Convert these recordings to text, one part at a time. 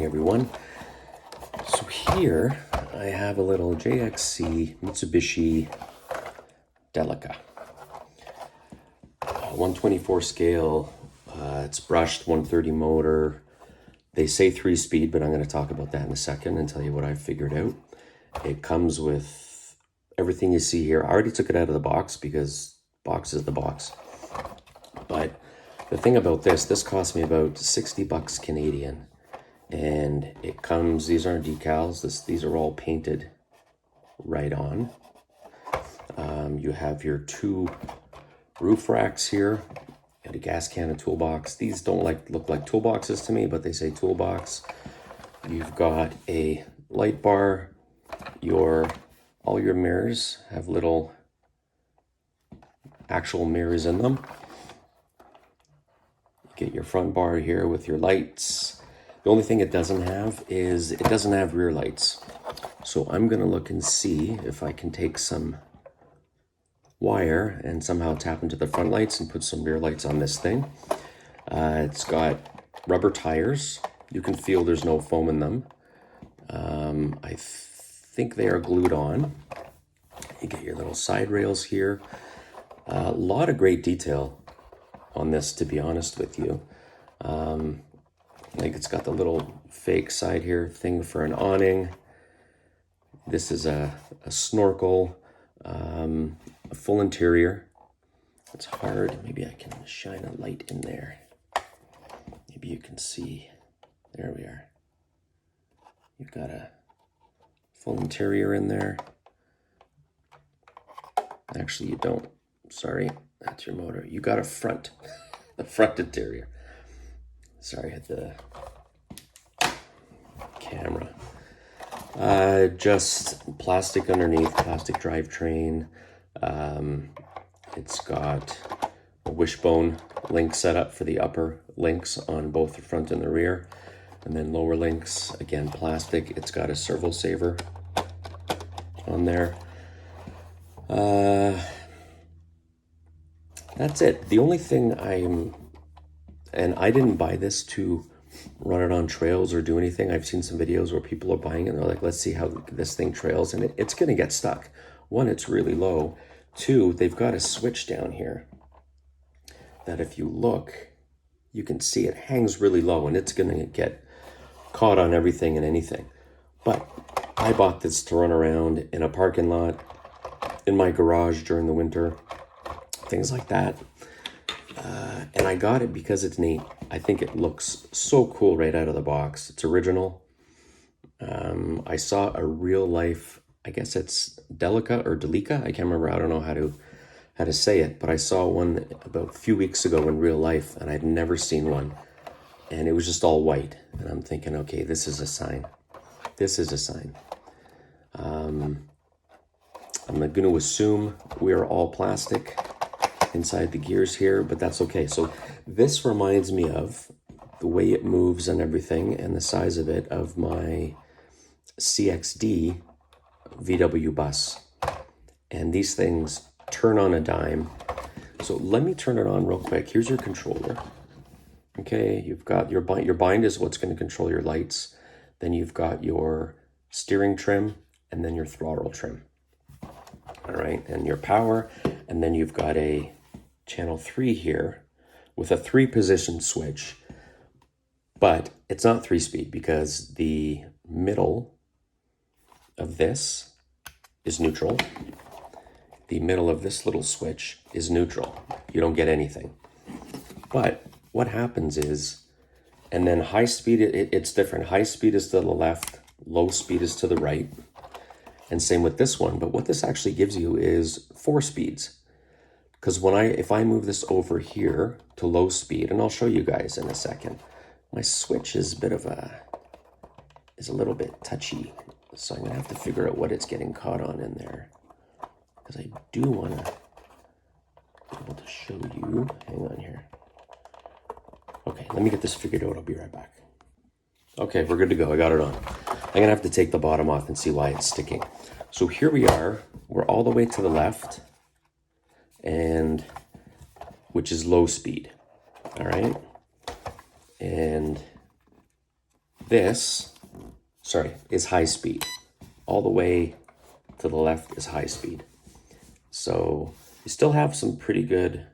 morning, everyone. So here I have a little JXC Mitsubishi Delica. 124 scale, it's brushed, 130 motor. They say 3-speed, but I'm going to talk about that in a second and tell you what I've figured out. It comes with everything you see here. I already took it out of the box because box is the box. But the thing about this cost me about 60 bucks Canadian. And it comes, these aren't decals, these are all painted right on. You have your 2 roof racks here. You got a gas can, a toolbox. These don't look like toolboxes to me, but they say toolbox. You've got a light bar. All your mirrors have little actual mirrors in them. You get your front bar here with your lights. The only thing it doesn't have is it doesn't have rear lights. So I'm gonna look and see if I can take some wire and somehow tap into the front lights and put some rear lights on this thing. It's got rubber tires. You can feel there's no foam in them. I think they are glued on. You get your little side rails here. A lot of great detail on this, to be honest with you. Like it's got the little fake side here thing for an awning. This is a snorkel, a full interior. It's hard. Maybe I can shine a light in there. Maybe you can see. There we are. You've got a full interior in there. Actually, you don't. Sorry, that's your motor. You got a front, the front interior. Sorry, I hit the camera. Just plastic underneath, plastic drivetrain. It's got a wishbone link set up for the upper links on both the front and the rear. And then lower links, again, plastic. It's got a servo saver on there. That's it. The only thing and I didn't buy this to run it on trails or do anything. I've seen some videos where people are buying it and they're like, let's see how this thing trails. And it's going to get stuck. 1, it's really low. 2, they've got a switch down here that if you look, you can see it hangs really low and it's going to get caught on everything and anything. But I bought this to run around in a parking lot, in my garage during the winter, things like that. And I got it because it's neat. I think it looks so cool right out of the box. It's original. I saw a real life, I guess it's Delica or Delica. I can't remember. I don't know how to say it, but I saw one about a few weeks ago in real life and I'd never seen one. And it was just all white. And I'm thinking, okay, this is a sign. This is a sign. I'm going to assume we are all plastic inside the gears here, but that's okay. So this reminds me of the way it moves and everything and the size of it of my CXD VW bus. And these things turn on a dime. So let me turn it on real quick. Here's your controller. Okay, you've got your bind is what's going to control your lights. Then you've got your steering trim and then your throttle trim. All right, and your power, and then you've got a channel 3 here with a 3-position switch, but it's not 3-speed because the middle of this is neutral. The middle of this little switch is neutral. You don't get anything. But what happens is, and then high speed, it's different. High speed is to the left, low speed is to the right. And same with this one, but what this actually gives you is 4 speeds. Because if I move this over here to low speed, and I'll show you guys in a second, my switch is a little bit touchy. So I'm gonna have to figure out what it's getting caught on in there. Because I do wanna be able to show you, hang on here. Okay, let me get this figured out, I'll be right back. Okay, we're good to go, I got it on. I'm gonna have to take the bottom off and see why it's sticking. So here we are, we're all the way to the left, and which is low speed, all right? And This, sorry, is high speed. All the way to the left is high speed. So you still have some pretty good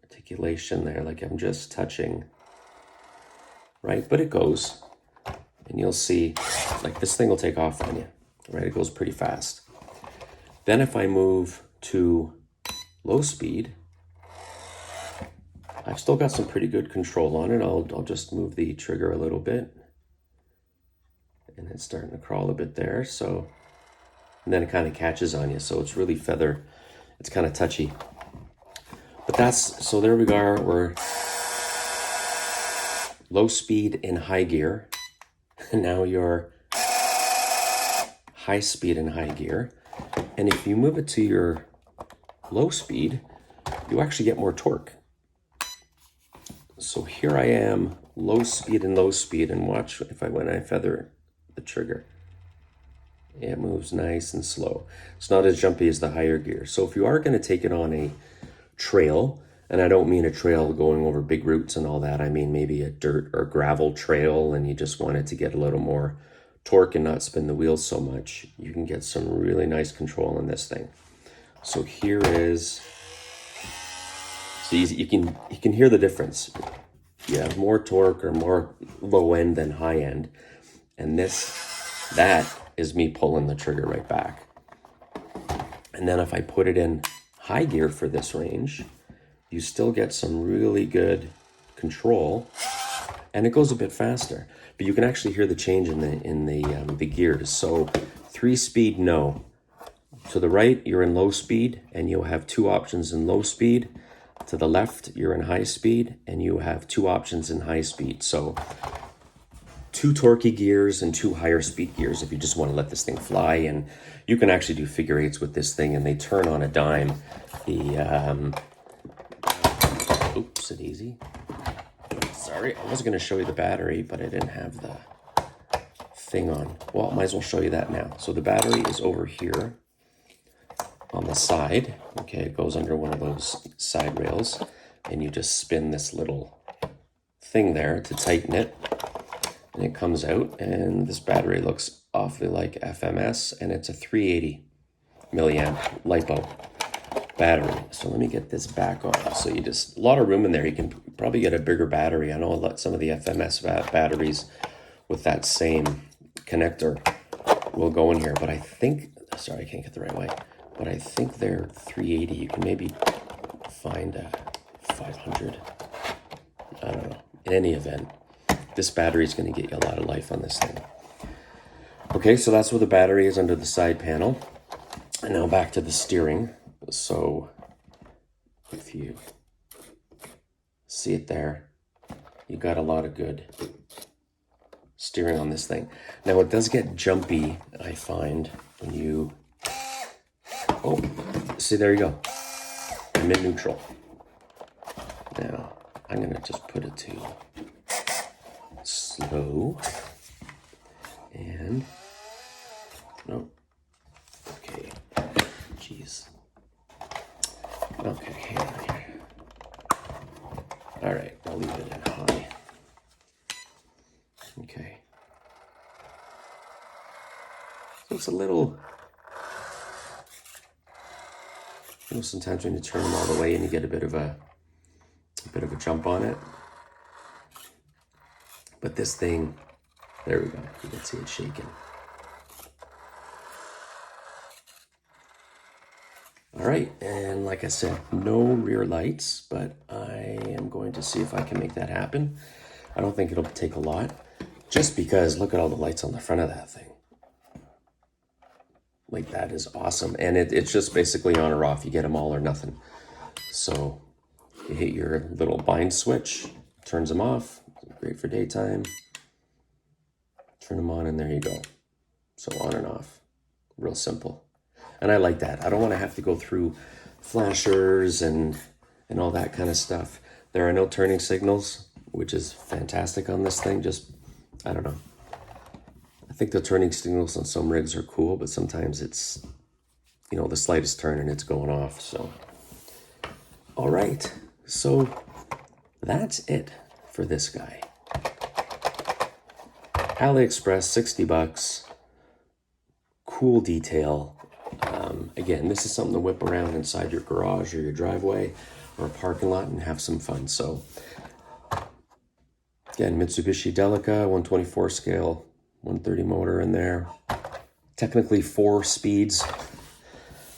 articulation there, like I'm just touching, right? But it goes, and you'll see, like this thing will take off on you, right? It goes pretty fast. Then if I move to low speed, I've still got some pretty good control on it. I'll just move the trigger a little bit, and it's starting to crawl a bit there. So, and then it kind of catches on you. So it's really feather. It's kind of touchy. But that's, so there we are. We're low speed in high gear. And now you're high speed in high gear. And if you move it to your low speed, you actually get more torque. So here I am, low speed, and watch when I feather the trigger. It moves nice and slow. It's not as jumpy as the higher gear. So if you are going to take it on a trail, and I don't mean a trail going over big roots and all that, I mean maybe a dirt or gravel trail, and you just want it to get a little more torque and not spin the wheels so much, you can get some really nice control on this thing. So here is, so you can hear the difference. You have more torque or more low end than high end, and that is me pulling the trigger right back. And then if I put it in high gear for this range, you still get some really good control, and it goes a bit faster. But you can actually hear the change in the gears. So 3-speed, no. To the right, you're in low speed, and you'll have 2 options in low speed. To the left, you're in high speed, and you have 2 options in high speed. So 2 torquey gears and 2 higher speed gears if you just want to let this thing fly. And you can actually do figure eights with this thing, and they turn on a dime. Oops, it easy. Sorry, I was going to show you the battery, but I didn't have the thing on. Well, I might as well show you that now. So the battery is over here on the side. Okay, it goes under one of those side rails, and you just spin this little thing there to tighten it, and it comes out, and this battery looks awfully like FMS, and it's a 380 milliamp LiPo battery. So let me get this back on. So you just, a lot of room in there. You can probably get a bigger battery. I know some of the FMS batteries with that same connector will go in here, but I think, sorry, I can't get the right way, but I think they're 380. You can maybe find a 500. I don't know. In any event, this battery is going to get you a lot of life on this thing. Okay, so that's where the battery is, under the side panel. And now back to the steering. So if you see it there, you got a lot of good steering on this thing. Now it does get jumpy, I find, when you, oh, see, there you go. I'm in neutral. Now I'm gonna just put it to slow, and no, okay, jeez. Okay, hang on here. All right, I'll leave it at high. Okay. So it's a little, you know, sometimes when you turn them all the way and you get a bit of a jump on it. But this thing, there we go. You can see it shaking. All right, and like I said, no rear lights, but I am going to see if I can make that happen. I don't think it'll take a lot, just because look at all the lights on the front of that thing. Like, that is awesome. And it's just basically on or off. You get them all or nothing. So you hit your little bind switch, turns them off. Great for daytime. Turn them on, and there you go. So on and off, real simple. And I like that. I don't want to have to go through flashers and all that kind of stuff. There are no turning signals, which is fantastic on this thing. Just, I don't know. I think the turning signals on some rigs are cool, but sometimes it's, you know, the slightest turn and it's going off. So, all right. So that's it for this guy. AliExpress, 60 bucks. Cool detail. Again, this is something to whip around inside your garage or your driveway or a parking lot and have some fun. So again, Mitsubishi Delica, 124 scale, 130 motor in there. Technically 4 speeds,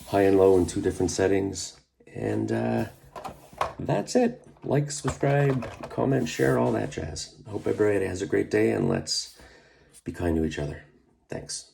high and low in 2 different settings. And that's it. Like, subscribe, comment, share, all that jazz. I hope everybody has a great day, and let's be kind to each other. Thanks.